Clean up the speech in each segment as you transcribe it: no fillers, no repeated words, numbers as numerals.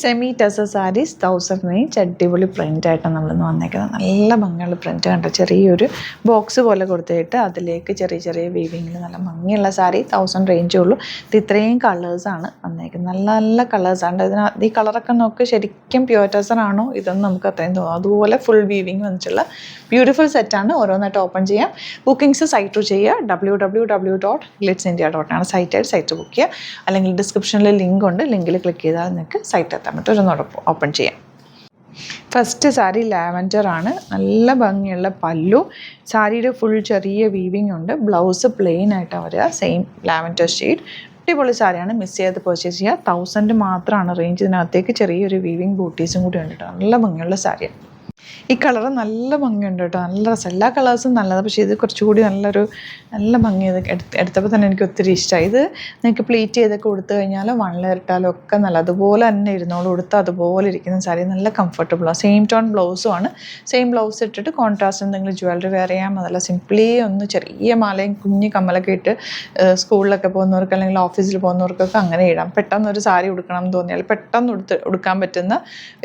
Semi tussar saris 1000 range അടിപൊളി പ്രിൻ്റായിട്ടാണ് നമ്മളിന്ന് വന്നേക്കുന്നത്. നല്ല ഭംഗിയുള്ള പ്രിൻ്റ് കണ്ടോ, ചെറിയൊരു ബോക്സ് പോലെ കൊടുത്തിട്ട് അതിലേക്ക് ചെറിയ ചെറിയ വീവിങ്ങിൽ നല്ല ഭംഗിയുള്ള സാരി 1000 റേഞ്ചേ ഉള്ളൂ. ഇത് ഇത്രയും കളേഴ്സാണ് വന്നേക്കുന്നത്, നല്ല നല്ല കളേഴ്സാണ്. ഇതിനകത്ത് ഈ കളറൊക്കെ നോക്ക് ശരിക്കും പ്യുവർ ടെസർ ആണോ ഇതൊന്നും നമുക്ക് അത്രയും തോന്നും. അതുപോലെ ഫുൾ വീവിങ് വന്നിട്ടുള്ള ബ്യൂട്ടിഫുൾ സെറ്റാണ്. ഓരോന്നായിട്ട് ഓപ്പൺ ചെയ്യാം. ബുക്കിംഗ്സ് സൈറ്റ് ചെയ്യുക, www.glitzindia.in ആണ് സൈറ്റ് ബുക്ക് ചെയ്യുക. അല്ലെങ്കിൽ ഡിസ്ക്രിപ്ഷനിൽ ലിങ്ക് ഉണ്ട്, ലിങ്കിൽ ക്ലിക്ക് ചെയ്താൽ നിങ്ങൾക്ക് സൈറ്റ് എത്താൻ പറ്റും. ഒരെന്നോട് ഓപ്പൺ ചെയ്യാം. ഫസ്റ്റ് സാരി ലാവൻഡർ ആണ്, നല്ല ഭംഗിയുള്ള പല്ലു. സാരിയുടെ ഫുൾ ചെറിയ വീവിങ് ഉണ്ട്. ബ്ലൗസ് പ്ലെയിൻ ആയിട്ടാണ് വരിക, സെയിം ലാവൻഡർ ഷെയ്ഡ്. അടിപൊളി സാരിയാണ്, മിസ് ചെയ്ത് പർച്ചേസ് ചെയ്യുക. 1000 മാത്രമാണ് റേഞ്ച്. ഇതിനകത്തേക്ക് ചെറിയൊരു വീവിങ് ബൂട്ടീസും കൂടി ഉണ്ട് കേട്ടോ. നല്ല ഭംഗിയുള്ള സാരിയാണ്. ഈ കളർ നല്ല ഭംഗിയുണ്ട് കേട്ടോ, നല്ല രസം. എല്ലാ കളേഴ്സും നല്ലതാണ്, പക്ഷേ ഇത് കുറച്ചുകൂടി നല്ല ഭംഗി. ഇത് എടുത്തപ്പോൾ തന്നെ എനിക്ക് ഒത്തിരി ഇഷ്ടമായി. ഇത് നിങ്ങൾക്ക് പ്ലീറ്റ് ചെയ്തൊക്കെ കൊടുത്തു കഴിഞ്ഞാൽ വണ്ണിലിട്ടാലും ഒക്കെ നല്ല അതുപോലെ തന്നെ ഇരുന്നോളൂ. കൊടുത്ത് അതുപോലെ ഇരിക്കുന്ന സാരി നല്ല കംഫർട്ടബിളാണ്. സെയിം ടോൺ ബ്ലൗസും ആണ്. സെയിം ബ്ലൗസ് ഇട്ടിട്ട് കോൺട്രാസ്റ്റ് എന്തെങ്കിലും ജ്വല്ലറി വെയർ ചെയ്യാം. അതല്ല സിംപ്ലി ഒന്ന് ചെറിയ മാലയും കുഞ്ഞ് കമ്മലൊക്കെ ഇട്ട് സ്കൂളിലൊക്കെ പോകുന്നവർക്ക് അല്ലെങ്കിൽ ഓഫീസിൽ പോകുന്നവർക്കൊക്കെ അങ്ങനെ ഇടാം. പെട്ടെന്ന് ഒരു സാരി ഉടുക്കണം എന്ന് തോന്നിയാൽ പെട്ടെന്ന് ഉടുക്കാൻ പറ്റുന്ന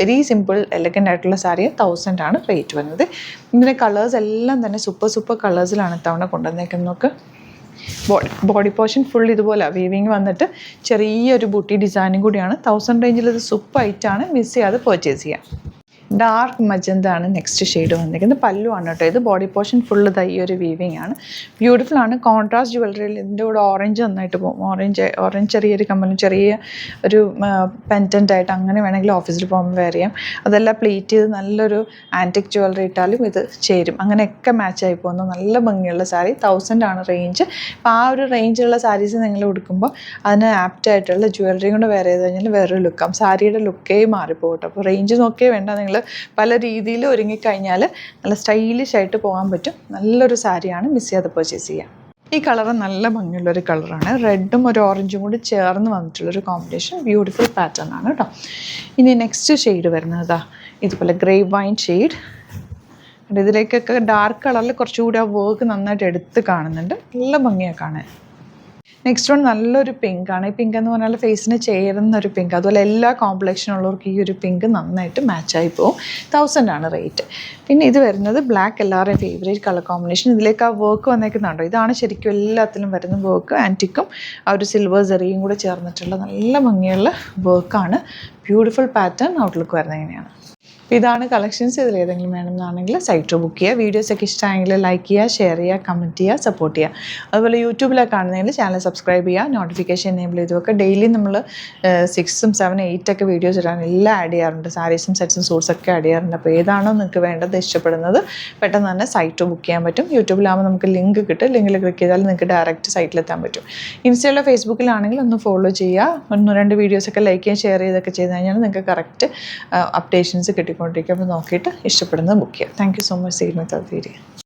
വെരി സിമ്പിൾ എലഗൻ്റ് ആയിട്ടുള്ള സാരി 1000 ആണ് റേറ്റ് വരുന്നത്. ഇതിൻ്റെ കളേഴ്സ് എല്ലാം തന്നെ സൂപ്പർ കളേഴ്സിലാണ് ഇത്തവണ കൊണ്ടുവന്നേക്കുന്നത്. നോക്ക്, ബോഡി പോർഷൻ ഫുൾ ഇതുപോലെ വീവിങ് വന്നിട്ട് ചെറിയൊരു ബൂട്ടി ഡിസൈനും കൂടിയാണ്. 1000 റേഞ്ചിൽ ഇത് സൂപ്പർ ഐറ്റാണ്, മിസ് ചെയ്യാതെ പർച്ചേസ് ചെയ്യാം. ഡാർക്ക് മജന്ത ആണ് നെക്സ്റ്റ് ഷെയ്ഡ് വന്നിരിക്കുന്നത്. പല്ലു ആണ് കേട്ടോ. ഇത് ബോഡി പോർഷൻ ഫുള്ള് ഈ ഒരു വീവിങ് ആണ്. ബ്യൂട്ടിഫുൾ ആണ്. കോൺട്രാസ്റ്റ് ജ്വല്ലറിയിൽ ഇതിൻ്റെ കൂടെ ഓറഞ്ച് നന്നായിട്ട് പോകും. ഓറഞ്ച് ചെറിയൊരു കമ്മലും ചെറിയ ഒരു പെൻറ്റൻ്റ് ആയിട്ട് അങ്ങനെ വേണമെങ്കിൽ ഓഫീസിൽ പോകുമ്പോൾ വെയർ ചെയ്യാം. അതെല്ലാം പ്ലീറ്റ് ചെയ്ത് നല്ലൊരു ആൻറ്റിക് ജ്വല്ലറി ഇട്ടാലും ഇത് ചേരും. അങ്ങനെയൊക്കെ മാച്ചായി പോകുന്ന നല്ല ഭംഗിയുള്ള സാരി. 1000 ആണ് റേഞ്ച്. അപ്പോൾ ആ ഒരു റേഞ്ചിലുള്ള സാരീസ് നിങ്ങൾ കൊടുക്കുമ്പോൾ അതിന് ആപ്റ്റായിട്ടുള്ള ജ്വല്ലറിയും കൂടെ വെയർ ചെയ്ത് കഴിഞ്ഞാൽ വേറൊരു ലുക്കാവും. സാരിയുടെ ലുക്കേ മാറിപ്പോകട്ടെ. അപ്പോൾ റേഞ്ച് നോക്കിയേ വേണ്ട, നിങ്ങൾ പല രീതിയിൽ ഒരുങ്ങിക്കഴിഞ്ഞാൽ നല്ല സ്റ്റൈലിഷ് ആയിട്ട് പോകാൻ പറ്റും. നല്ലൊരു സാരിയാണ്, മിസ് ചെയ്യാതെ പർച്ചേസ് ചെയ്യാം. ഈ കളർ നല്ല ഭംഗിയുള്ളൊരു കളറാണ്. റെഡും ഒരു ഓറഞ്ചും കൂടി ചേർന്ന് വന്നിട്ടുള്ളൊരു കോമ്പിനേഷൻ. ബ്യൂട്ടിഫുൾ പാറ്റേൺ ആണ് കേട്ടോ. ഇനി നെക്സ്റ്റ് ഷെയ്ഡ് വരുന്നത് ഇതുപോലെ ഗ്രേപ്പ് വൈൻ ഷെയ്ഡ്. ഇതിലേക്കൊക്കെ ഡാർക്ക് കളറിൽ കുറച്ചുകൂടി ആ വർക്ക് നന്നായിട്ട് എടുത്ത് കാണുന്നുണ്ട്. നല്ല ഭംഗിയാണ് കാണാൻ. നെക്സ്റ്റ് വൺ നല്ലൊരു പിങ്ക് ആണ്. ഈ പിങ്ക് എന്ന് പറഞ്ഞാൽ ഫേസിന് ചേരുന്ന ഒരു പിങ്ക്. അതുപോലെ എല്ലാ കോംപ്ലക്ഷനുള്ളവർക്ക് ഈ ഒരു പിങ്ക് നന്നായിട്ട് മാച്ചായി പോകും. 1000 ആണ് റേറ്റ്. പിന്നെ ഇത് വരുന്നത് ബ്ലാക്ക്, എല്ലാവരുടെയും ഫേവറേറ്റ് കളർ കോമ്പിനേഷൻ. ഇതിലേക്ക് ആ വർക്ക് വന്നേക്കുന്നുണ്ടോ, ഇതാണ് ശരിക്കും എല്ലാത്തിലും വരുന്ന വർക്ക്. ആൻറ്റിക്കും ആ ഒരു സിൽവർ സെറിയും കൂടെ ചേർന്നിട്ടുള്ള നല്ല ഭംഗിയുള്ള വർക്കാണ്. ബ്യൂട്ടിഫുൾ പാറ്റേൺ ഔട്ട്ലുക്ക് വരുന്നത് എങ്ങനെയാണ്. ഇതാണ് കളക്ഷൻസ്. ഇതിൽ ഏതെങ്കിലും വേണമെന്നാണെങ്കിൽ സൈറ്റ് ബുക്ക് ചെയ്യുക. വീഡിയോസൊക്കെ ഇഷ്ടമായെങ്കിൽ ലൈക്ക് ചെയ്യുക, ഷെയർ ചെയ്യുക, കമൻറ്റ് ചെയ്യുക, സപ്പോർട്ട് ചെയ്യുക. അതുപോലെ യൂട്യൂബിലൊക്കെ കാണുന്നതെങ്കിൽ ചാനൽ സബ്സ്ക്രൈബ് ചെയ്യുക, നോട്ടിഫിക്കേഷൻ എനേബിൾ ചെയ്തൊക്കെ. ഡെയിലി നമ്മൾ 6, 7, 8 വീഡിയോസ് ഇടാൻ എല്ലാം ആഡ് ചെയ്യാറുണ്ട്. സാരീസും സെറ്റ്സും സൂട്ട്സൊക്കെ ആഡ് ചെയ്യാറുണ്ട്. അപ്പോൾ ഏതാണോ നിങ്ങൾക്ക് വേണ്ടത്, ഇഷ്ടപ്പെടുന്നത് പെട്ടെന്ന് തന്നെ സൈറ്റ് ബുക്ക് ചെയ്യാൻ പറ്റും. യൂട്യൂബിലാകുമ്പോൾ നമുക്ക് ലിങ്ക് കിട്ടും. ലിങ്കിൽ ക്ലിക്ക് ചെയ്താൽ നിങ്ങൾക്ക് ഡയറക്റ്റ് സൈറ്റിലെത്താൻ പറ്റും. ഇൻസ്റ്റയിലോ ഫേസ്ബുക്കിലാണെങ്കിൽ ഒന്ന് ഫോളോ ചെയ്യുക. 1-2 വീഡിയോസൊക്കെ ലൈക്ക് ചെയ്യുക, ഷെയർ ചെയ്തൊക്കെ ചെയ്ത് കഴിഞ്ഞാൽ നിങ്ങൾക്ക് കറക്റ്റ് അപ്ഡേഷൻസ് കിട്ടിക്കൊണ്ടിരിക്കും. അപ്പോൾ നോക്കിയിട്ട് ഇഷ്ടപ്പെടുന്നത് ബുക്ക് ചെയ്യുക. Thank you so much. See you with a video.